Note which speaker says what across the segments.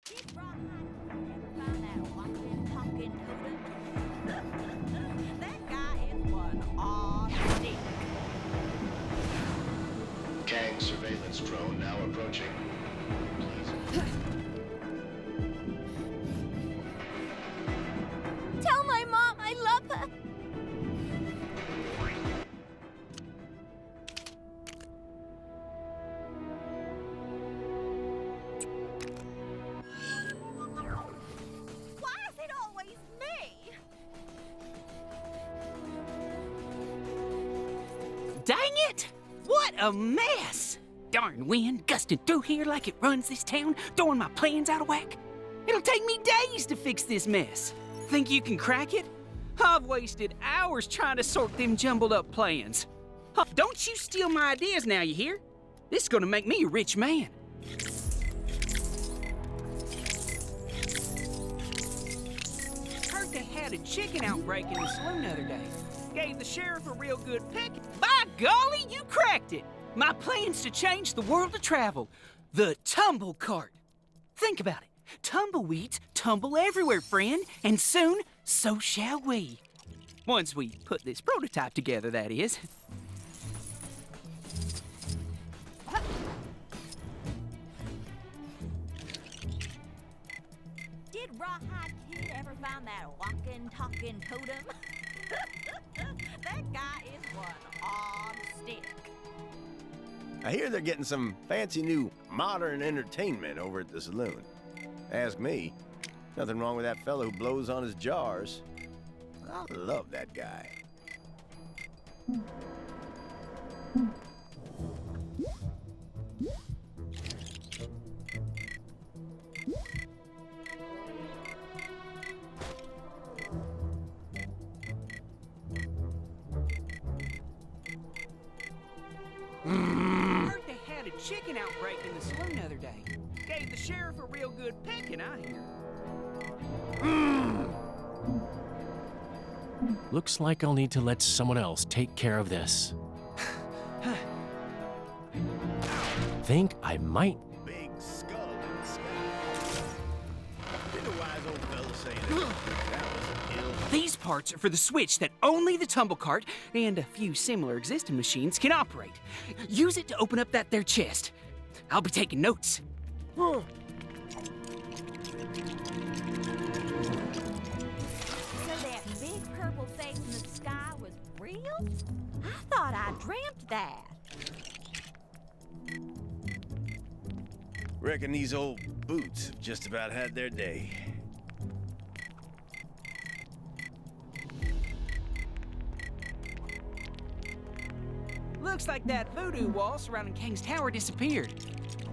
Speaker 1: That guy is one odd stick.
Speaker 2: Gang surveillance drone now approaching.
Speaker 1: Tell my mom I love her. Why is it always me?
Speaker 3: Dang it! What a mess! Darn wind gusting through here like it runs this town, throwing my plans out of whack. It'll take me days to fix this mess. Think you can crack it? I've wasted hours trying to sort them jumbled up plans. Don't you steal my ideas now, you hear? This is gonna make me a rich man. Heard they had a chicken outbreak in the saloon the other day. Gave the sheriff a real good pick. By golly, you cracked it! My plan's to change the world of travel. The tumble cart. Think about it. Tumbleweeds tumble everywhere, friend, and soon, so shall we. Once we put this prototype together, that is.
Speaker 1: Did Rawhide Kid ever find that walking, talking totem? That guy is one odd stick.
Speaker 4: I hear they're getting some fancy new modern entertainment over at the saloon. Ask me. Nothing wrong with that fellow who blows on his jars. I love that guy.
Speaker 3: Heard they had a chicken outbreak in the saloon the other day. Gave the sheriff a real good pecking, I hear.
Speaker 5: Looks like I'll need to let someone else take care of this. Think I might.
Speaker 4: Big skull in the sky. Did a wise old fella say that was an ill.
Speaker 3: These parts are for the switch that only the tumble cart and a few similar existing machines can operate. Use it to open up that there chest. I'll be taking notes.
Speaker 1: So that big purple face in the sky was real? I thought I dreamt that.
Speaker 4: Reckon these old boots have just about had their day.
Speaker 3: Looks like that voodoo wall surrounding King's Tower disappeared.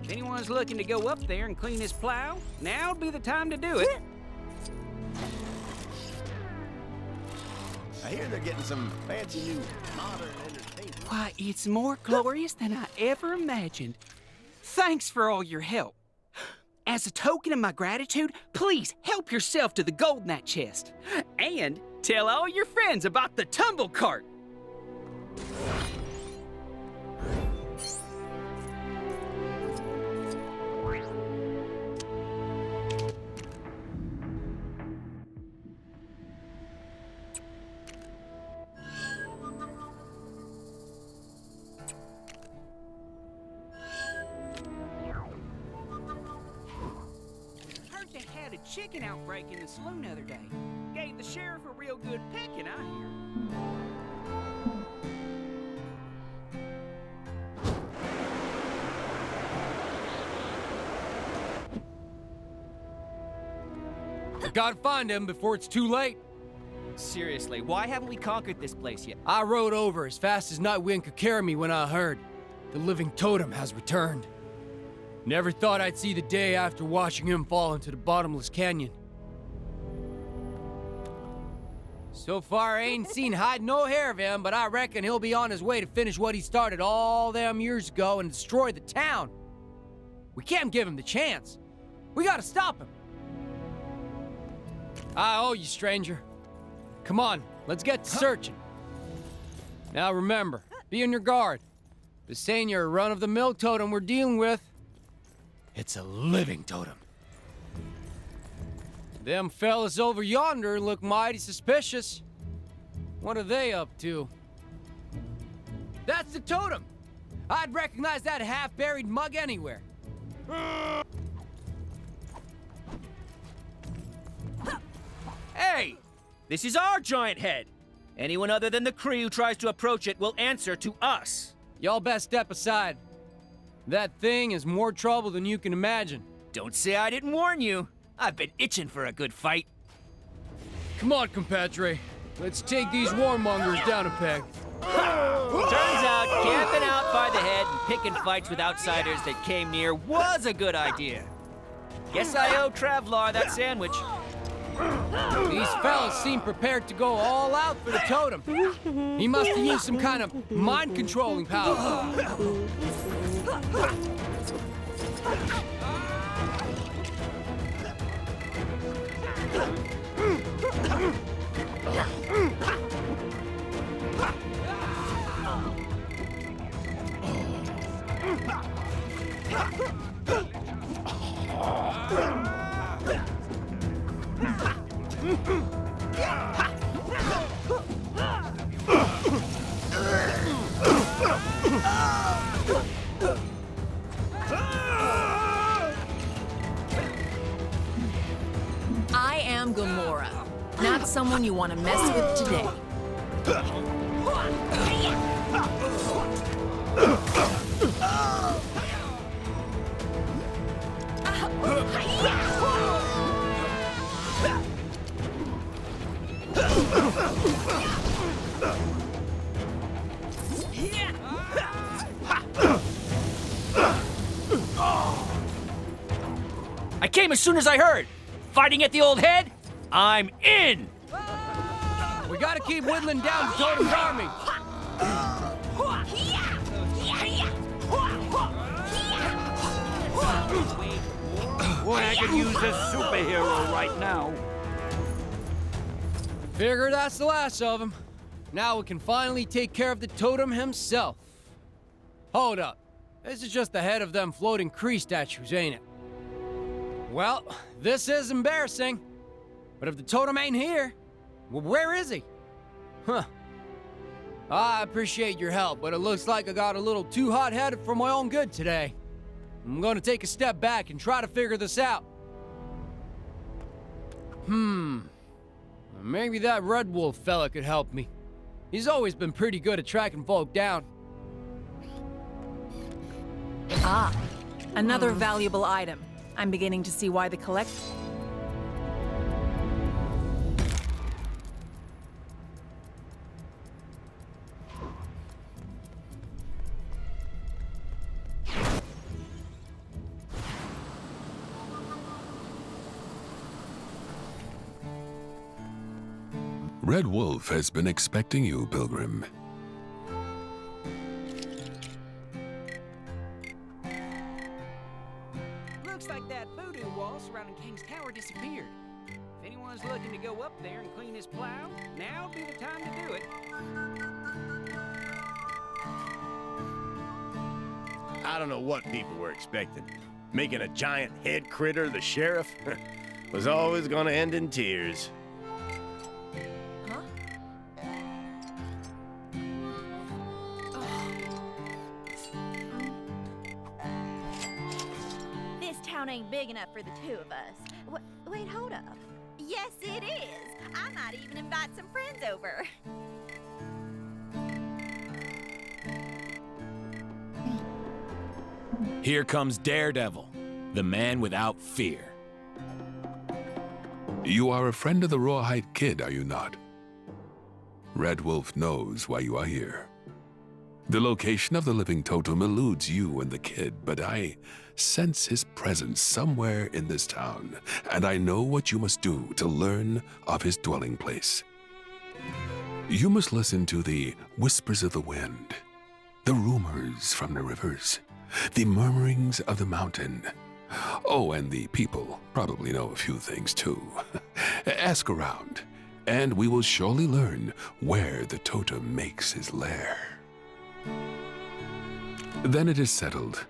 Speaker 3: If anyone's looking to go up there and clean his plow, now'd be the time to do it.
Speaker 4: I hear they're getting some fancy new modern entertainment.
Speaker 3: Why, it's more glorious than I ever imagined. Thanks for all your help. As a token of my gratitude, please help yourself to the gold in that chest. And tell all your friends about the tumble cart. Had a chicken outbreak in the saloon the other day. Gave the sheriff a real good pecking, I hear.
Speaker 6: Gotta find him before it's too late.
Speaker 7: Seriously, why haven't we conquered this place yet?
Speaker 6: I rode over as fast as Nightwind could carry me when I heard the living totem has returned. Never thought I'd see the day after watching him fall into the bottomless canyon. So far, I ain't seen hide no hair of him, but I reckon he'll be on his way to finish what he started all them years ago and destroy the town. We can't give him the chance. We gotta stop him. I owe you, stranger. Come on, let's get to searching. Now remember, be on your guard. This ain't your run-of-the-mill totem we're dealing with. It's a living totem. Them fellas over yonder look mighty suspicious. What are they up to? That's the totem! I'd recognize that half-buried mug anywhere.
Speaker 7: Hey! This is our giant head! Anyone other than the Kree who tries to approach it will answer to us.
Speaker 6: Y'all best step aside. That thing is more trouble than you can imagine.
Speaker 7: Don't say I didn't warn you. I've been itching for a good fight.
Speaker 6: Come on, compadre. Let's take these warmongers down a peg.
Speaker 7: Turns out camping out by the head and picking fights with outsiders that came near was a good idea. Guess I owe Travlar that sandwich.
Speaker 6: These fellas seem prepared to go all out for the totem. He must have used some kind of mind-controlling power.
Speaker 8: I am Gamora, not someone you want to mess with today.
Speaker 7: I came as soon as I heard. Fighting at the old head? I'm in!
Speaker 6: We gotta keep whittling down the totem's army.
Speaker 9: Boy, I could use a superhero right now.
Speaker 6: Figure that's the last of them. Now we can finally take care of the totem himself. Hold up. This is just the head of them floating Kree statues, ain't it? Well, this is embarrassing. But if the totem ain't here, well, where is he? Huh. I appreciate your help, but it looks like I got a little too hot-headed for my own good today. I'm gonna take a step back and try to figure this out. Maybe that Red Wolf fella could help me. He's always been pretty good at tracking folk down.
Speaker 8: Ah, another valuable item. I'm beginning to see why the collect...
Speaker 10: Red Wolf has been expecting you, Pilgrim.
Speaker 3: Looks like that voodoo wall surrounding King's Tower disappeared. If anyone's looking to go up there and clean his plow, now'd be the time to do it.
Speaker 4: I don't know what people were expecting. Making a giant head critter the sheriff was always gonna end in tears.
Speaker 1: This town ain't big enough for the two of us. Wait, hold up. Yes, it is. I might even invite some friends over.
Speaker 11: Here comes Daredevil, the man without fear.
Speaker 10: You are a friend of the Rawhide Kid, are you not? Red Wolf knows why you are here. The location of the living totem eludes you and the kid, but I sense his presence somewhere in this town, and I know what you must do to learn of his dwelling place. You must listen to the whispers of the wind, the rumors from the rivers, the murmurings of the mountain. Oh, and the people probably know a few things too. Ask around, and we will surely learn where the totem makes his lair. Then it is settled.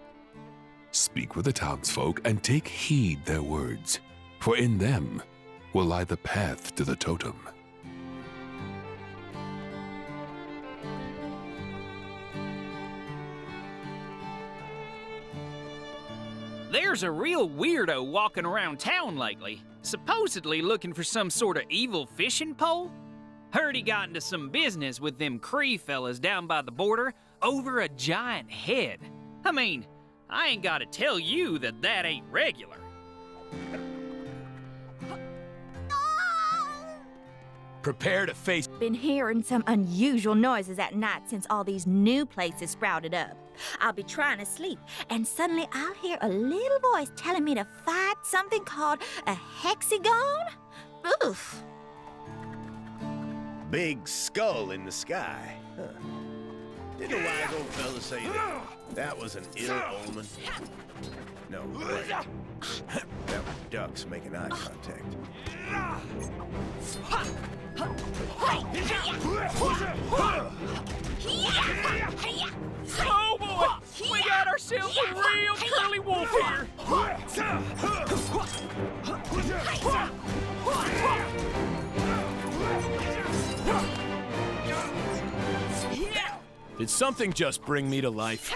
Speaker 10: Speak with the townsfolk and take heed their words, for in them will lie the path to the totem.
Speaker 3: There's a real weirdo walking around town lately, supposedly looking for some sort of evil fishing pole. Heard he got into some business with them Cree fellas down by the border over a giant head. I mean, I ain't gotta tell you that that ain't regular.
Speaker 11: Prepare to face.
Speaker 1: Been hearing some unusual noises at night since all these new places sprouted up. I'll be trying to sleep, and suddenly I'll hear a little voice telling me to fight something called a hexagon? Oof.
Speaker 4: Big skull in the sky. Huh. Didn't a wise old fella say that was an ill omen? No, wait. That was ducks making eye contact.
Speaker 3: Oh boy! We got ourselves a real curly wolf here!
Speaker 11: Did something just bring me to life?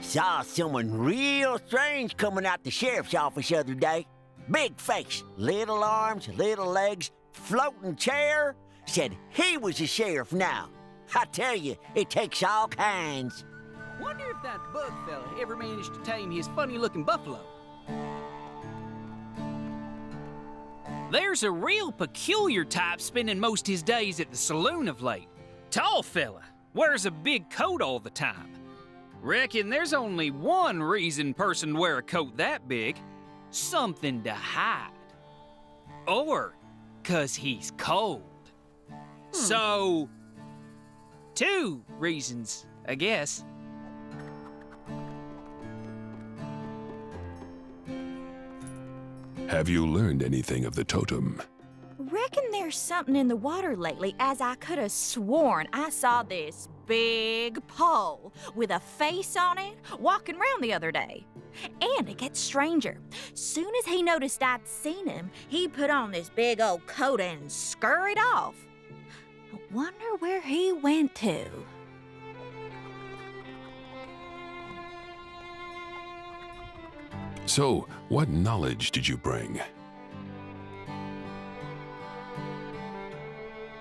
Speaker 12: Saw someone real strange coming out the sheriff's office the other day. Big face, little arms, little legs, floating chair. Said he was the sheriff now. I tell you, it takes all kinds.
Speaker 3: Wonder if that bug fella ever managed to tame his funny-looking buffalo. There's a real peculiar type spending most his days at the saloon of late. Tall fella, wears a big coat all the time. Reckon there's only one reason person'd wear a coat that big. Something to hide. Or 'cause he's cold. So, two reasons, I guess.
Speaker 10: Have you learned anything of the totem?
Speaker 1: Reckon there's something in the water lately, as I could have sworn I saw this big pole with a face on it walking around the other day. And it gets stranger. Soon as he noticed I'd seen him, he put on this big old coat and scurried off. I wonder where he went to.
Speaker 10: So, what knowledge did you bring?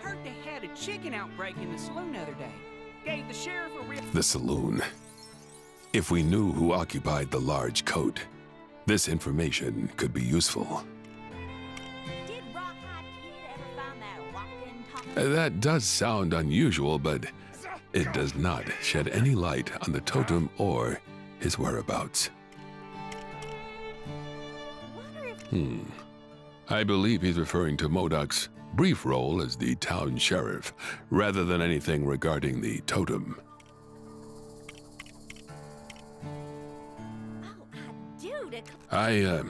Speaker 3: Heard they had a chicken outbreak in the saloon the other day. Gave the sheriff a real...
Speaker 10: The saloon. If we knew who occupied the large coat, this information could be useful.
Speaker 1: Did Rawhide Kid ever find that walking, talking...
Speaker 10: That does sound unusual, but it does not shed any light on the totem or his whereabouts. I believe he's referring to Modoc's brief role as the town sheriff, rather than anything regarding the totem. I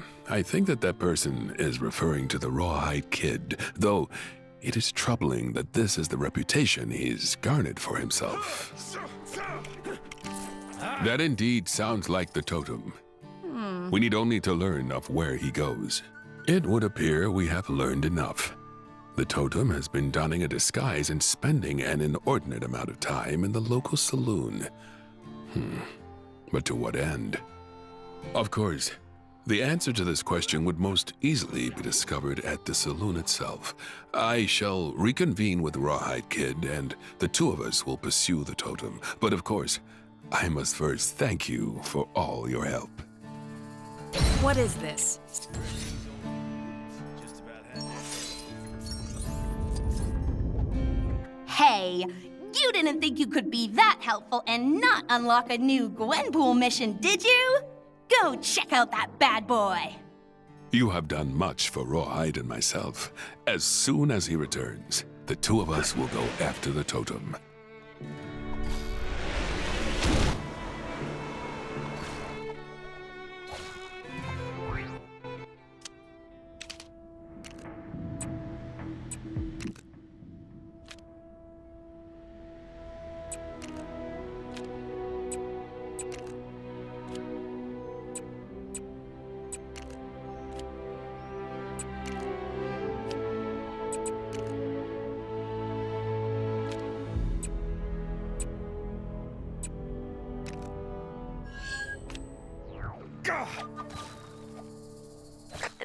Speaker 10: think that person is referring to the Rawhide Kid, though it is troubling that this is the reputation he's garnered for himself. That indeed sounds like the totem. We need only to learn of where he goes. It would appear we have learned enough. The totem has been donning a disguise and spending an inordinate amount of time in the local saloon. But to what end? Of course, the answer to this question would most easily be discovered at the saloon itself. I shall reconvene with Rawhide Kid, and the two of us will pursue the totem. But of course, I must first thank you for all your help.
Speaker 8: What is this?
Speaker 13: Hey, you didn't think you could be that helpful and not unlock a new Gwenpool mission, did you? Go check out that bad boy.
Speaker 10: You have done much for Rawhide and myself. As soon as he returns, the two of us will go after the totem.
Speaker 14: The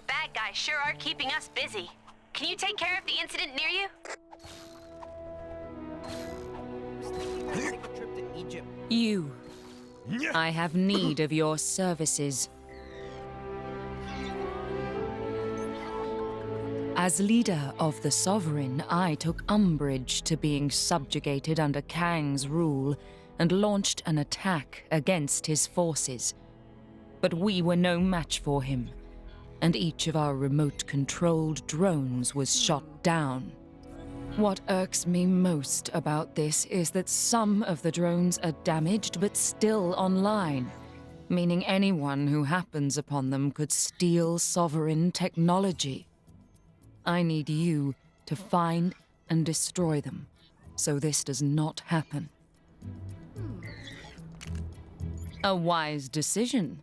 Speaker 14: bad guys sure are keeping us busy. Can you take care of the incident near you?
Speaker 3: Take a trip to Egypt.
Speaker 1: You. I have need of your services. As leader of the Sovereign, I took umbrage to being subjugated under Kang's rule and launched an attack against his forces. But we were no match for him, and each of our remote-controlled drones was shot down. What irks me most about this is that some of the drones are damaged but still online, meaning anyone who happens upon them could steal Sovereign technology. I need you to find and destroy them, so this does not happen. A wise decision.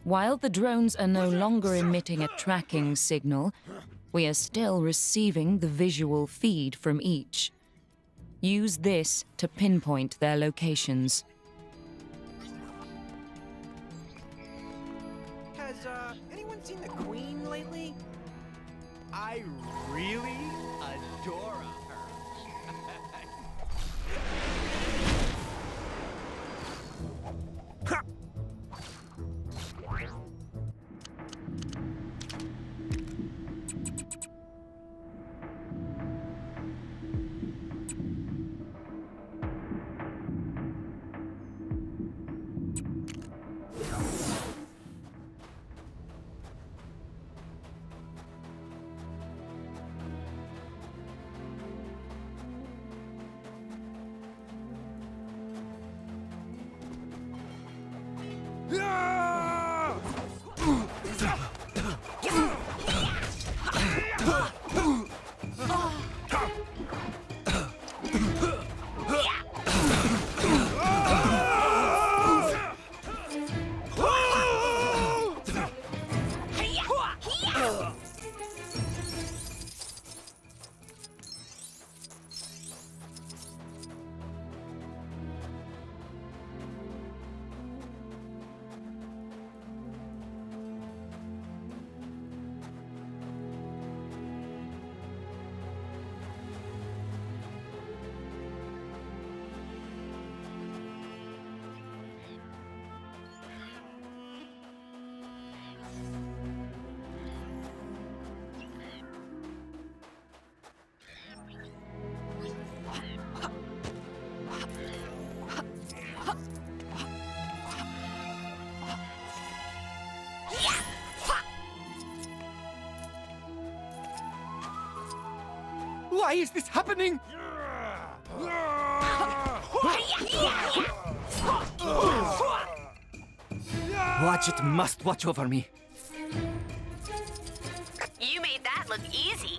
Speaker 1: While the drones are no longer emitting a tracking signal, we are still receiving the visual feed from each. Use this to pinpoint their locations.
Speaker 3: Has anyone seen the Queen lately? I really adore her.
Speaker 6: Why is this happening?
Speaker 7: Watch must watch over me.
Speaker 14: You made that look easy.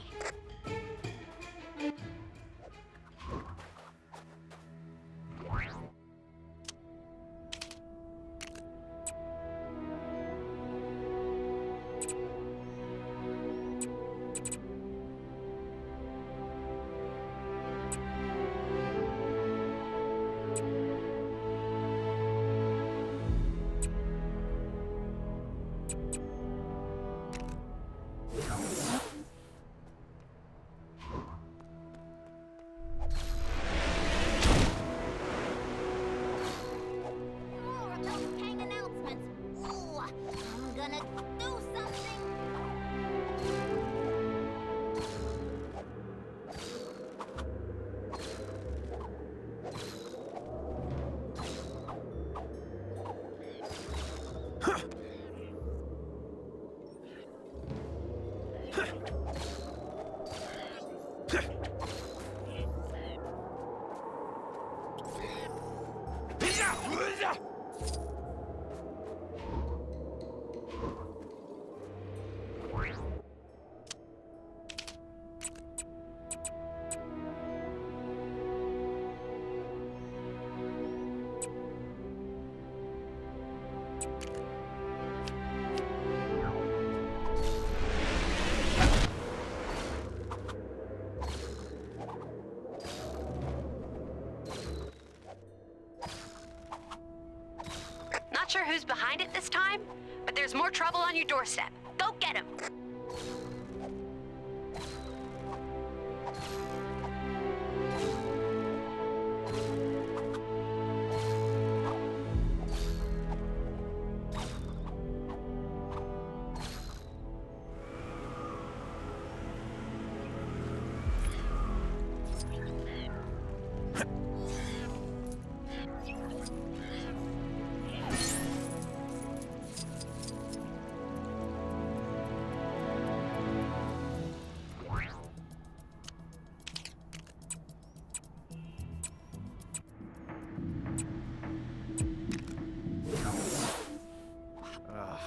Speaker 14: Not sure who's behind it this time, but there's more trouble on your doorstep. Go get him.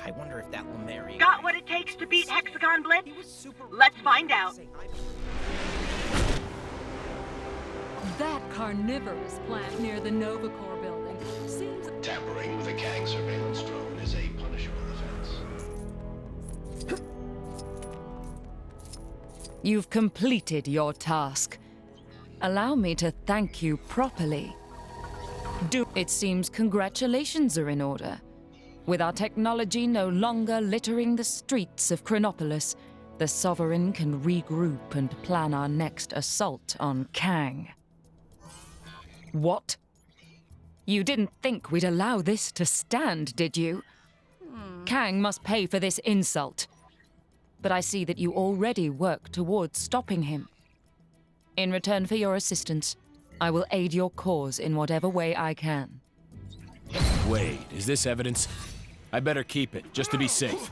Speaker 3: I wonder if that will marry.
Speaker 15: Got what it takes to beat Hexagon Blitz? Let's find out.
Speaker 8: That carnivorous plant near the Novacore building seems...
Speaker 2: Tampering with a gang surveillance drone is a punishable offense.
Speaker 16: You've completed your task. Allow me to thank you properly. It seems congratulations are in order. With our technology no longer littering the streets of Chronopolis, the Sovereign can regroup and plan our next assault on Kang. What? You didn't think we'd allow this to stand, did you? Kang must pay for this insult. But I see that you already work towards stopping him. In return for your assistance, I will aid your cause in whatever way I can.
Speaker 11: Wait, is this evidence? I better keep it, just to be safe.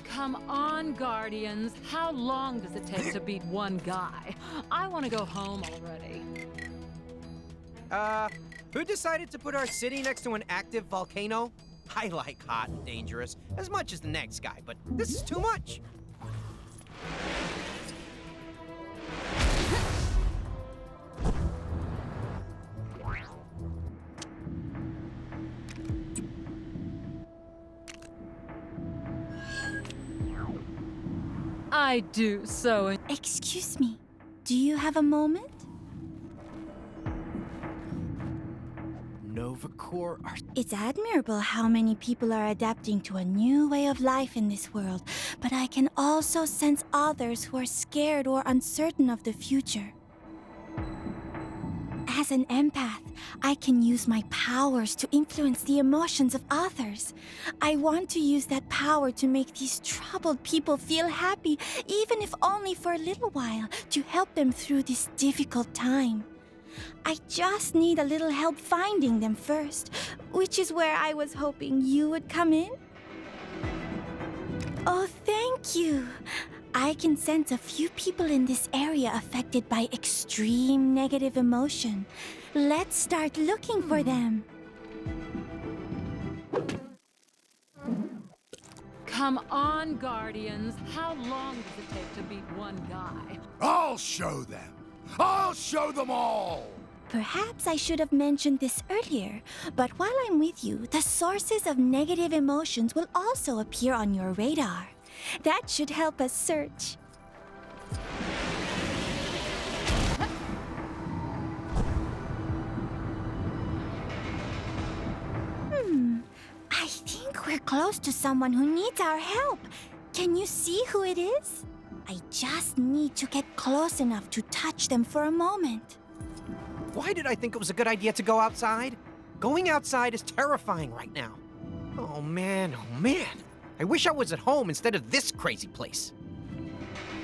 Speaker 8: Come on, Guardians. How long does it take to beat one guy? I want to go home already.
Speaker 3: Who decided to put our city next to an active volcano? I like hot and dangerous as much as the next guy, but this is too much.
Speaker 8: I do so...
Speaker 17: Excuse me. Do you have a moment?
Speaker 3: Novacore are...
Speaker 17: It's admirable how many people are adapting to a new way of life in this world, but I can also sense others who are scared or uncertain of the future. As an empath, I can use my powers to influence the emotions of others. I want to use that power to make these troubled people feel happy, even if only for a little while, to help them through this difficult time. I just need a little help finding them first, which is where I was hoping you would come in. Oh, thank you. I can sense a few people in this area affected by extreme negative emotion. Let's start looking for them.
Speaker 8: Come on, Guardians. How long does it take to beat one guy?
Speaker 18: I'll show them. I'll show them all!
Speaker 17: Perhaps I should have mentioned this earlier, but while I'm with you, the sources of negative emotions will also appear on your radar. That should help us search. I think we're close to someone who needs our help. Can you see who it is? I just need to get close enough to touch them for a moment.
Speaker 3: Why did I think it was a good idea to go outside? Going outside is terrifying right now. Oh man, oh man. I wish I was at home instead of this crazy place.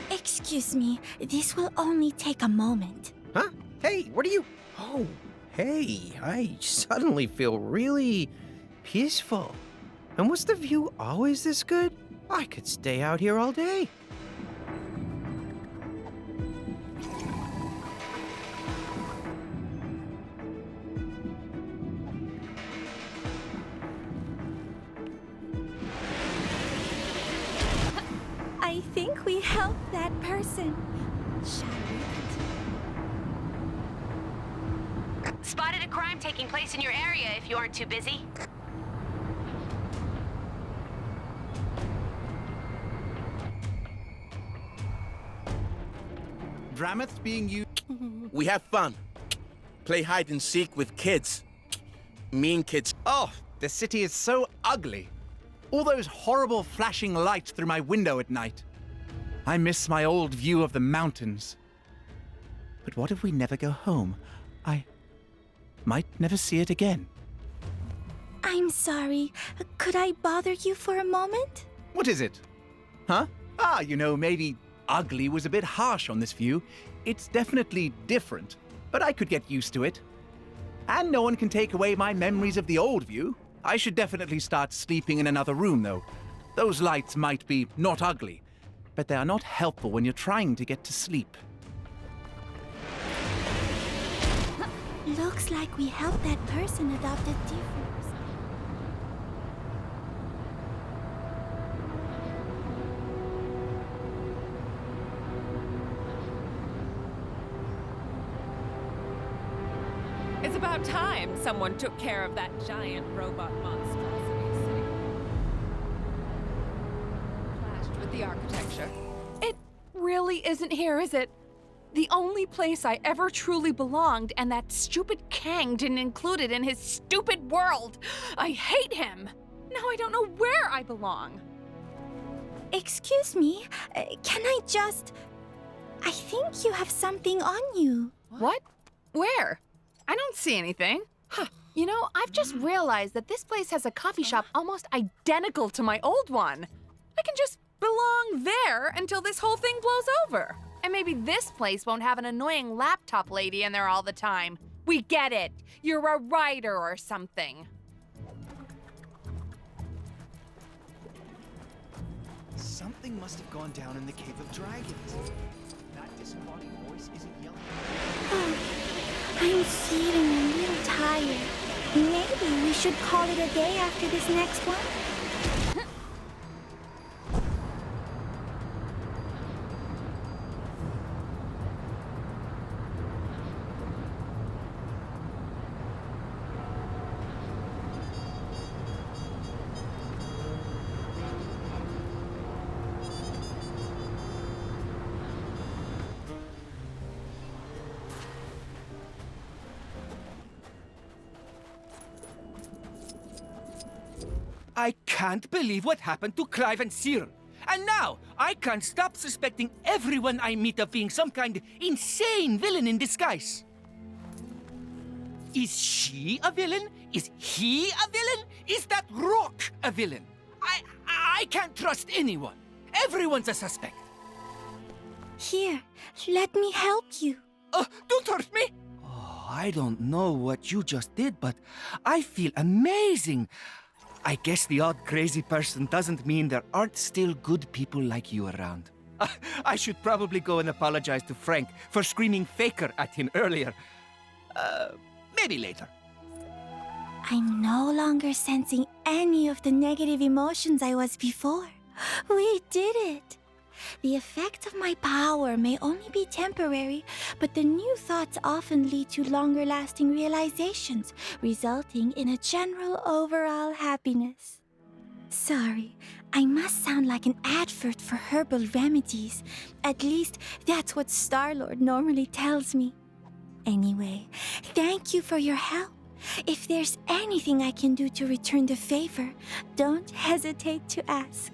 Speaker 17: Excuse me, this will only take a moment.
Speaker 3: Huh? Hey, what are you... Oh, hey, I suddenly feel really peaceful. And was the view always this good? I could stay out here all day.
Speaker 17: I think we helped that person. Shall we?
Speaker 14: Spotted a crime taking place in your area if you aren't too busy.
Speaker 19: Dramath's being used.
Speaker 20: We have fun.
Speaker 19: play hide and seek with kids. Mean kids.
Speaker 20: Oh, the city is so ugly. All those horrible flashing lights through my window at night. I miss my old view of the mountains. But what if we never go home? I might never see it again.
Speaker 17: I'm sorry. Could I bother you for a moment?
Speaker 20: What is it? Huh? You know, maybe ugly was a bit harsh on this view. It's definitely different, but I could get used to it. And no one can take away my memories of the old view. I should definitely start sleeping in another room, though. Those lights might be not ugly, but they are not helpful when you're trying to get to sleep.
Speaker 17: Looks like we helped that person adopt a different.
Speaker 21: It's about time someone took care of that giant robot monstrosity sitting. Clashed with the architecture. It really isn't here, is it? The only place I ever truly belonged, and that stupid Kang didn't include it in his stupid world. I hate him. Now I don't know where I belong.
Speaker 17: Excuse me, can I just... I think you have something on you.
Speaker 21: What? Where? I don't see anything. You know, I've just realized that this place has a coffee shop almost identical to my old one. I can just belong there until this whole thing blows over. And maybe this place won't have an annoying laptop lady in there all the time. We get it. You're a writer or something.
Speaker 22: Something must have gone down in the Cave of Dragons. That disembodied voice isn't yelling.
Speaker 17: I'm feeling a little tired. Maybe we should call it a day after this next one?
Speaker 3: I can't believe what happened to Clive and Cyril. And now, I can't stop suspecting everyone I meet of being some kind of insane villain in disguise. Is she a villain? Is he a villain? Is that rock a villain? I can't trust anyone. Everyone's a suspect.
Speaker 17: Here, let me help you.
Speaker 3: Don't hurt me! Oh, I don't know what you just did, but I feel amazing. I guess the odd crazy person doesn't mean there aren't still good people like you around. I should probably go and apologize to Frank for screaming faker at him earlier. Maybe later.
Speaker 17: I'm no longer sensing any of the negative emotions I was before. We did it. The effect of my power may only be temporary, but the new thoughts often lead to longer-lasting realizations, resulting in a general overall happiness. Sorry, I must sound like an advert for herbal remedies. At least, that's what Star-Lord normally tells me. Anyway, thank you for your help. If there's anything I can do to return the favor, don't hesitate to ask.